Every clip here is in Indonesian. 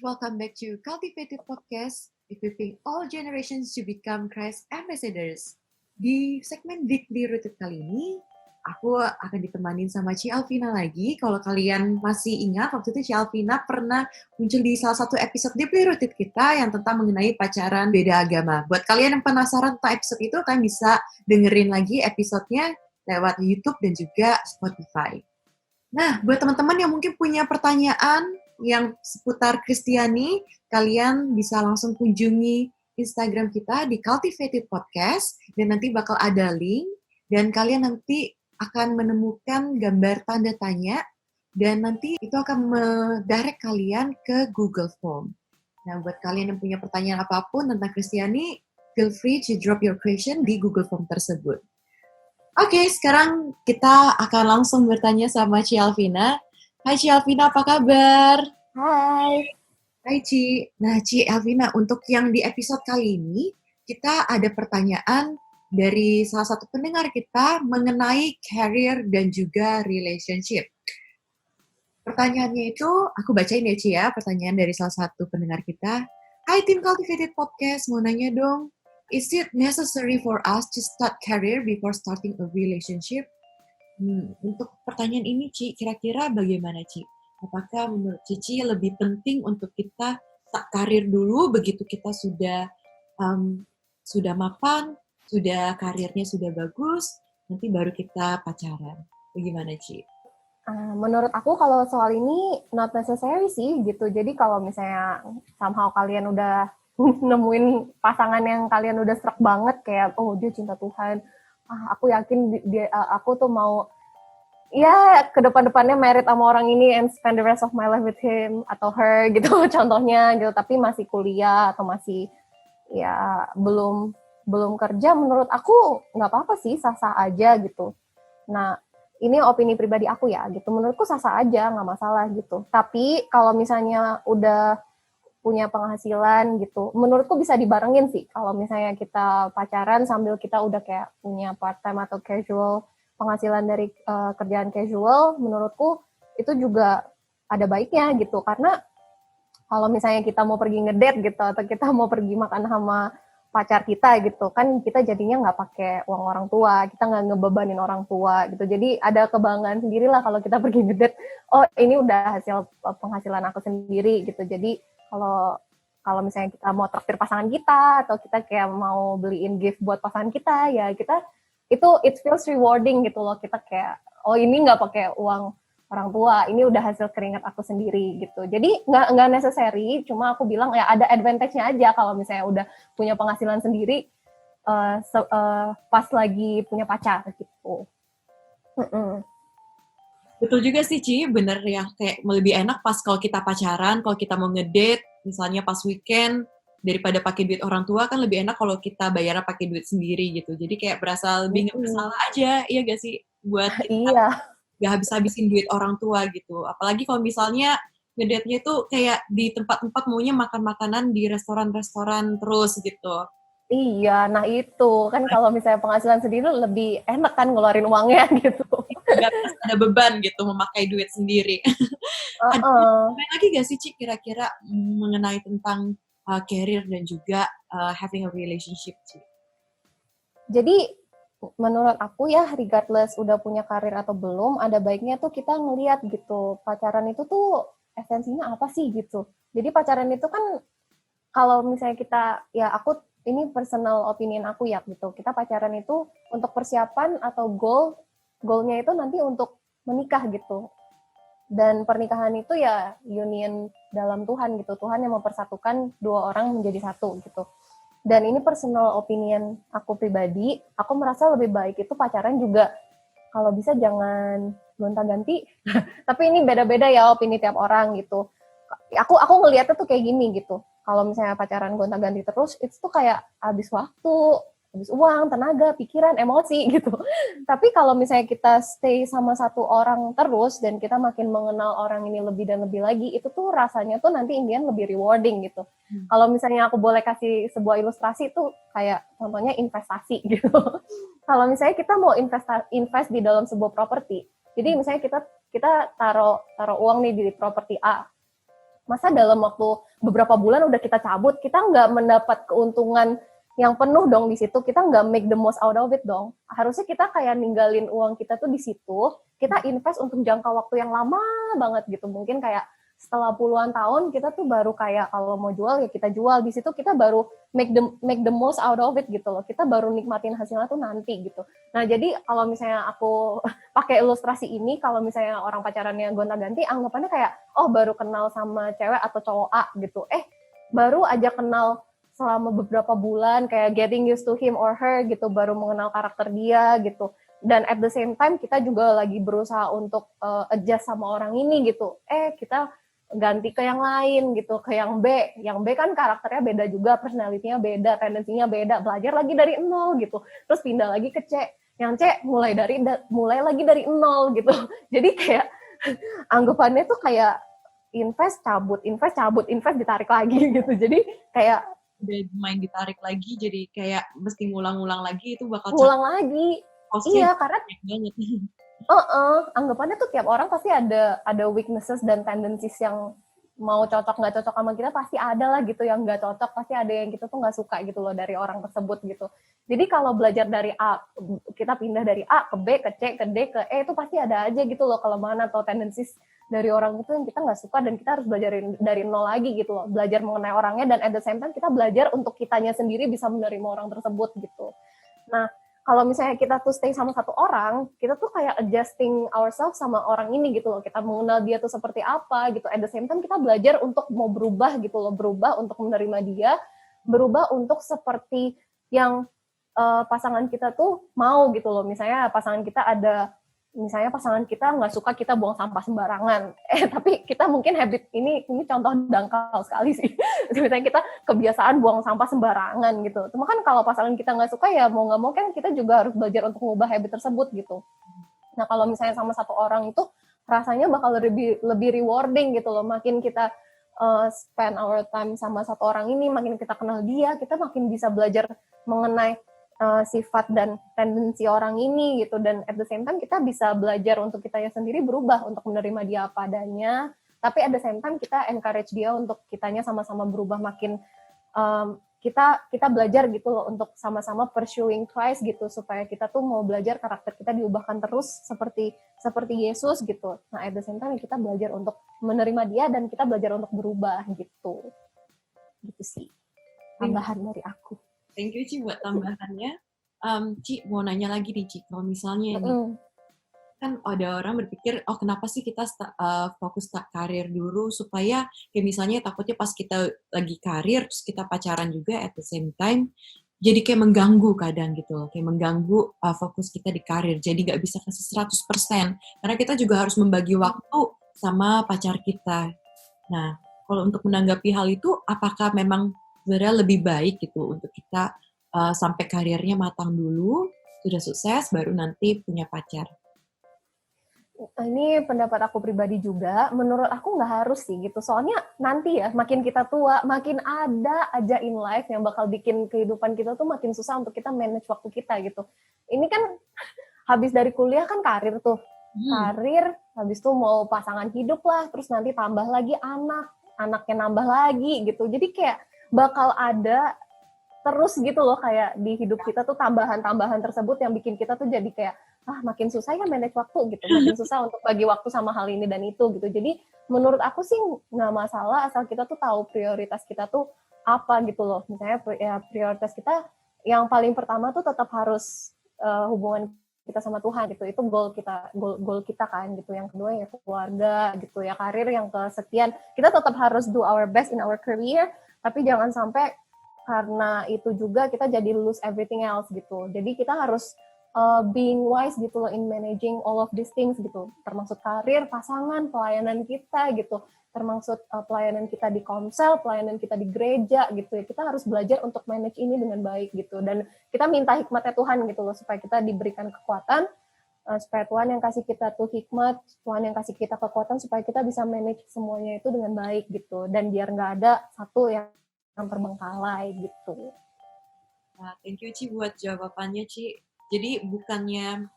welcome back to Cultivated Podcast, equipping all generations to become Christ ambassadors. Di segmen Deeply Rooted kali ini, aku akan ditemani sama Ci Alvina lagi. Kalau kalian masih ingat, waktu itu Ci Alvina pernah muncul di salah satu episode Deeply Rooted kita yang tentang mengenai pacaran beda agama. Buat kalian yang penasaran tentang episode itu, kalian bisa dengerin lagi episodenya lewat YouTube dan juga Spotify. Nah, buat teman-teman yang mungkin punya pertanyaan yang seputar Kristiani, kalian bisa langsung kunjungi Instagram kita di Cultivated Podcast, dan nanti bakal ada link, dan kalian nanti akan menemukan gambar tanda tanya, dan nanti itu akan mendirect kalian ke Google Form. Nah, buat kalian yang punya pertanyaan apapun tentang Kristiani, feel free to drop your question di Google Form tersebut. Oke, sekarang kita akan langsung bertanya sama Ci Alvina. Hai Ci Alvina, apa kabar? Hai. Hai Ci. Nah, Ci Alvina, untuk yang di episode kali ini, kita ada pertanyaan dari salah satu pendengar kita mengenai career dan juga relationship. Pertanyaannya itu, aku bacain ya Ci ya, pertanyaan dari salah satu pendengar kita. Hai tim Cultivated Podcast, mau nanya dong, is it necessary for us to start career before starting a relationship? Untuk pertanyaan ini, Ci, kira-kira bagaimana, Ci? Apakah menurut Cici lebih penting untuk kita start karir dulu, begitu kita sudah mapan, sudah karirnya sudah bagus, nanti baru kita pacaran? Bagaimana, Ci? Menurut aku kalau soal ini not necessary sih gitu. Jadi kalau misalnya somehow kalian udah nemuin pasangan yang kalian udah serak banget kayak oh dia cinta Tuhan, aku yakin aku tuh mau ya ke depan-depannya married sama orang ini and spend the rest of my life with him atau her gitu contohnya gitu. Tapi masih kuliah atau masih ya belum kerja, menurut aku nggak apa-apa sih, sah-sah aja gitu. Nah, ini opini pribadi aku ya gitu, menurutku sah-sah aja, nggak masalah gitu. Tapi kalau misalnya udah punya penghasilan gitu, menurutku bisa dibarengin sih. Kalau misalnya kita pacaran sambil kita udah kayak punya part time atau casual penghasilan dari kerjaan casual, menurutku itu juga ada baiknya gitu. Karena kalau misalnya kita mau pergi ngedate gitu atau kita mau pergi makan sama pacar kita gitu kan, kita jadinya nggak pakai uang orang tua, kita nggak ngebebanin orang tua gitu. Jadi ada kebanggaan sendiri lah kalau kita pergi ngedate, oh ini udah hasil penghasilan aku sendiri gitu. Jadi kalau misalnya kita mau traktir pasangan kita atau kita kayak mau beliin gift buat pasangan kita, ya kita itu it feels rewarding gitu loh. Kita kayak oh ini nggak pakai uang orang tua, ini udah hasil keringat aku sendiri gitu. Jadi nggak necessary, cuma aku bilang ya ada advantage-nya aja kalau misalnya udah punya penghasilan sendiri pas lagi punya pacar gitu. Betul juga sih, Ci, bener ya, kayak lebih enak pas kalau kita pacaran, kalau kita mau ngedate, misalnya pas weekend, daripada pakai duit orang tua, kan lebih enak kalau kita bayar pakai duit sendiri gitu. Jadi kayak berasa lebih nggak bersalah aja, iya gak sih? Buat kita Iya. gak habis-habisin duit orang tua gitu. Apalagi kalau misalnya ngedate-nya tuh kayak di tempat-tempat maunya makan makanan di restoran-restoran terus gitu. Iya, nah itu kan kalau misalnya penghasilan sendiri lebih enak kan ngeluarin uangnya gitu. Gak ada beban gitu memakai duit sendiri. Ada lagi gak sih, Ci, kira-kira mengenai tentang career dan juga having a relationship, Ci? Jadi menurut aku ya, regardless udah punya karir atau belum, ada baiknya tuh kita ngeliat gitu, pacaran itu tuh esensinya apa sih gitu. Jadi pacaran itu kan kalau misalnya kita, ya aku ini personal opinion aku ya gitu, kita pacaran itu untuk persiapan atau goalnya itu nanti untuk menikah gitu. Dan pernikahan itu ya union dalam Tuhan gitu, Tuhan yang mempersatukan dua orang menjadi satu gitu. Dan ini personal opinion aku pribadi, aku merasa lebih baik itu pacaran juga kalau bisa jangan gonta-ganti. Tapi ini beda-beda ya opini tiap orang gitu. Aku ngelihatnya tuh kayak gini gitu. Kalau misalnya pacaran gonta-ganti terus, itu tuh kayak habis waktu, habis uang, tenaga, pikiran, emosi gitu. Tapi kalau misalnya kita stay sama satu orang terus dan kita makin mengenal orang ini lebih dan lebih lagi, itu tuh rasanya tuh nanti Indian lebih rewarding gitu. Kalau misalnya aku boleh kasih sebuah ilustrasi tuh kayak contohnya investasi gitu. Kalau misalnya kita mau invest di dalam sebuah properti, jadi misalnya kita taruh uang nih di properti A. Masa dalam waktu beberapa bulan udah kita cabut, kita nggak mendapat keuntungan yang penuh dong di situ, kita nggak make the most out of it dong. Harusnya kita kayak ninggalin uang kita tuh di situ, kita invest untuk jangka waktu yang lama banget gitu. Mungkin kayak setelah puluhan tahun kita tuh baru kayak kalau mau jual ya kita jual, di situ kita baru make the most out of it gitu loh. Kita baru nikmatin hasilnya tuh nanti gitu. Nah, jadi kalau misalnya aku pakai ilustrasi ini, kalau misalnya orang pacarannya gonta-ganti, anggapannya kayak oh baru kenal sama cewek atau cowok A gitu. Baru aja kenal selama beberapa bulan kayak getting used to him or her gitu, baru mengenal karakter dia gitu, dan at the same time kita juga lagi berusaha untuk adjust sama orang ini gitu, kita ganti ke yang lain gitu, ke yang B kan karakternya beda juga, personality-nya beda, tendensinya beda, belajar lagi dari nol gitu, terus pindah lagi ke C, yang C mulai lagi dari nol gitu. Jadi kayak anggapannya tuh kayak invest cabut invest ditarik lagi gitu, jadi kayak udah main ditarik lagi, jadi kayak mesti ngulang-ngulang lagi, itu bakal ngulang lagi. Iya, karena banget. Anggapannya tuh tiap orang pasti ada weaknesses dan tendencies yang mau cocok nggak cocok sama kita, pasti ada lah gitu yang nggak cocok, pasti ada yang kita tuh nggak suka gitu loh dari orang tersebut gitu. Jadi kalau belajar dari A, kita pindah dari A ke B, ke C, ke D, ke E, itu pasti ada aja gitu loh kelemahan atau tendencies dari orang itu yang kita nggak suka, dan kita harus belajar dari nol lagi gitu loh. Belajar mengenai orangnya, dan at the same time kita belajar untuk kitanya sendiri bisa menerima orang tersebut gitu. Nah, kalau misalnya kita tuh stay sama satu orang, kita tuh kayak adjusting ourselves sama orang ini gitu loh. Kita mengenal dia tuh seperti apa gitu. At the same time kita belajar untuk mau berubah gitu loh. Berubah untuk menerima dia, berubah untuk seperti yang pasangan kita tuh mau gitu loh. Misalnya pasangan kita nggak suka kita buang sampah sembarangan. Tapi kita mungkin habit ini contoh dangkal sekali sih. Misalnya kita kebiasaan buang sampah sembarangan gitu. Cuma kan kalau pasangan kita nggak suka ya mau nggak mau kan kita juga harus belajar untuk mengubah habit tersebut gitu. Nah, kalau misalnya sama satu orang itu rasanya bakal lebih rewarding gitu loh. Makin kita spend our time sama satu orang ini, makin kita kenal dia, kita makin bisa belajar mengenai sifat dan tendensi orang ini gitu, dan at the same time kita bisa belajar untuk kitanya sendiri berubah untuk menerima dia apa adanya, tapi at the same time kita encourage dia untuk kitanya sama-sama berubah, makin kita belajar gitu loh untuk sama-sama pursuing Christ gitu, supaya kita tuh mau belajar karakter kita diubahkan terus seperti Yesus gitu. Nah, at the same time kita belajar untuk menerima dia dan kita belajar untuk berubah gitu sih tambahan dari aku. Thank you Ci buat tambahannya. Ci mau nanya lagi nih Ci, kalau misalnya ini kan ada orang berpikir, oh kenapa sih kita fokus karir dulu, supaya kayak misalnya takutnya pas kita lagi karir terus kita pacaran juga at the same time, jadi kayak mengganggu kadang gitu loh, kayak mengganggu fokus kita di karir, jadi nggak bisa kasih 100%, karena kita juga harus membagi waktu sama pacar kita. Nah, kalau untuk menanggapi hal itu, apakah memang sebenarnya lebih baik gitu untuk kita sampai karirnya matang dulu, sudah sukses, baru nanti punya pacar? Ini pendapat aku pribadi juga, menurut aku nggak harus sih gitu, soalnya nanti ya makin kita tua, makin ada aja in life yang bakal bikin kehidupan kita tuh makin susah untuk kita manage waktu kita gitu. Ini kan habis dari kuliah kan karir tuh, karir, habis itu mau pasangan hidup lah, terus nanti tambah lagi anaknya nambah lagi gitu, jadi kayak bakal ada terus gitu loh kayak di hidup kita tuh tambahan-tambahan tersebut yang bikin kita tuh jadi kayak makin susah ya manage waktu gitu, makin susah untuk bagi waktu sama hal ini dan itu gitu. Jadi menurut aku sih nggak masalah asal kita tuh tahu prioritas kita tuh apa gitu loh. Misalnya ya prioritas kita yang paling pertama tuh tetap harus hubungan kita sama Tuhan gitu, itu goal kita kan gitu. Yang kedua ya keluarga gitu ya, karir yang kesekian, kita tetap harus do our best in our career, tapi jangan sampai karena itu juga kita jadi lose everything else gitu. Jadi kita harus being wise gitu loh in managing all of these things gitu, termasuk karir, pasangan, pelayanan kita gitu, termasuk pelayanan kita di komsel, pelayanan kita di gereja gitu ya. Kita harus belajar untuk manage ini dengan baik gitu, dan kita minta hikmatnya Tuhan gitu loh, supaya kita diberikan kekuatan, supaya Tuhan yang kasih kita tuh hikmat, Tuhan yang kasih kita kekuatan supaya kita bisa manage semuanya itu dengan baik gitu, dan biar nggak ada satu yang terbengkalai gitu. Nah, thank you Ci buat jawabannya Ci. Jadi bukannya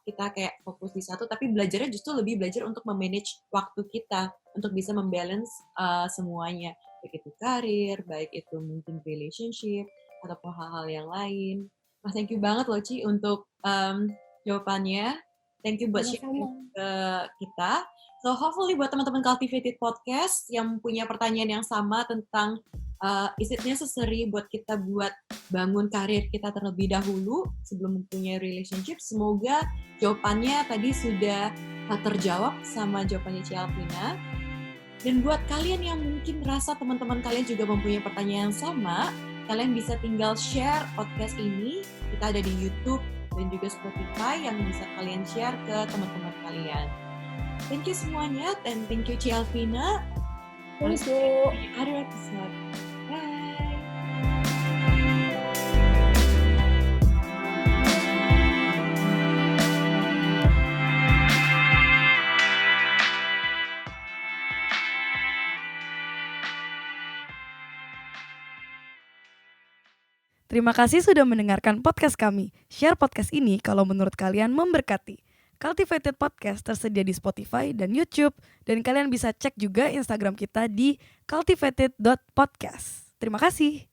kita kayak fokus di satu, tapi belajarnya justru lebih belajar untuk memanage waktu kita untuk bisa membalance semuanya, baik itu karir, baik itu mungkin relationship ataupun hal-hal yang lain. Mas, thank you banget loh Ci untuk jawabannya. Thank you buat sharing ke kita. So hopefully buat teman-teman Cultivated Podcast yang punya pertanyaan yang sama tentang is it necessary buat kita buat bangun karir kita terlebih dahulu sebelum mempunyai relationship. Semoga jawabannya tadi sudah terjawab sama jawabannya Ci Alvina. Dan buat kalian yang mungkin rasa teman-teman kalian juga mempunyai pertanyaan yang sama, kalian bisa tinggal share podcast ini. Kita ada di YouTube dan juga Spotify yang bisa kalian share ke teman-teman kalian. Thank you semuanya, dan thank you Ci Alvina. Thank you. Di other episode. Bye. Terima kasih sudah mendengarkan podcast kami. Share podcast ini kalau menurut kalian memberkati. Cultivated Podcast tersedia di Spotify dan YouTube. Dan kalian bisa cek juga Instagram kita di cultivated.podcast. Terima kasih.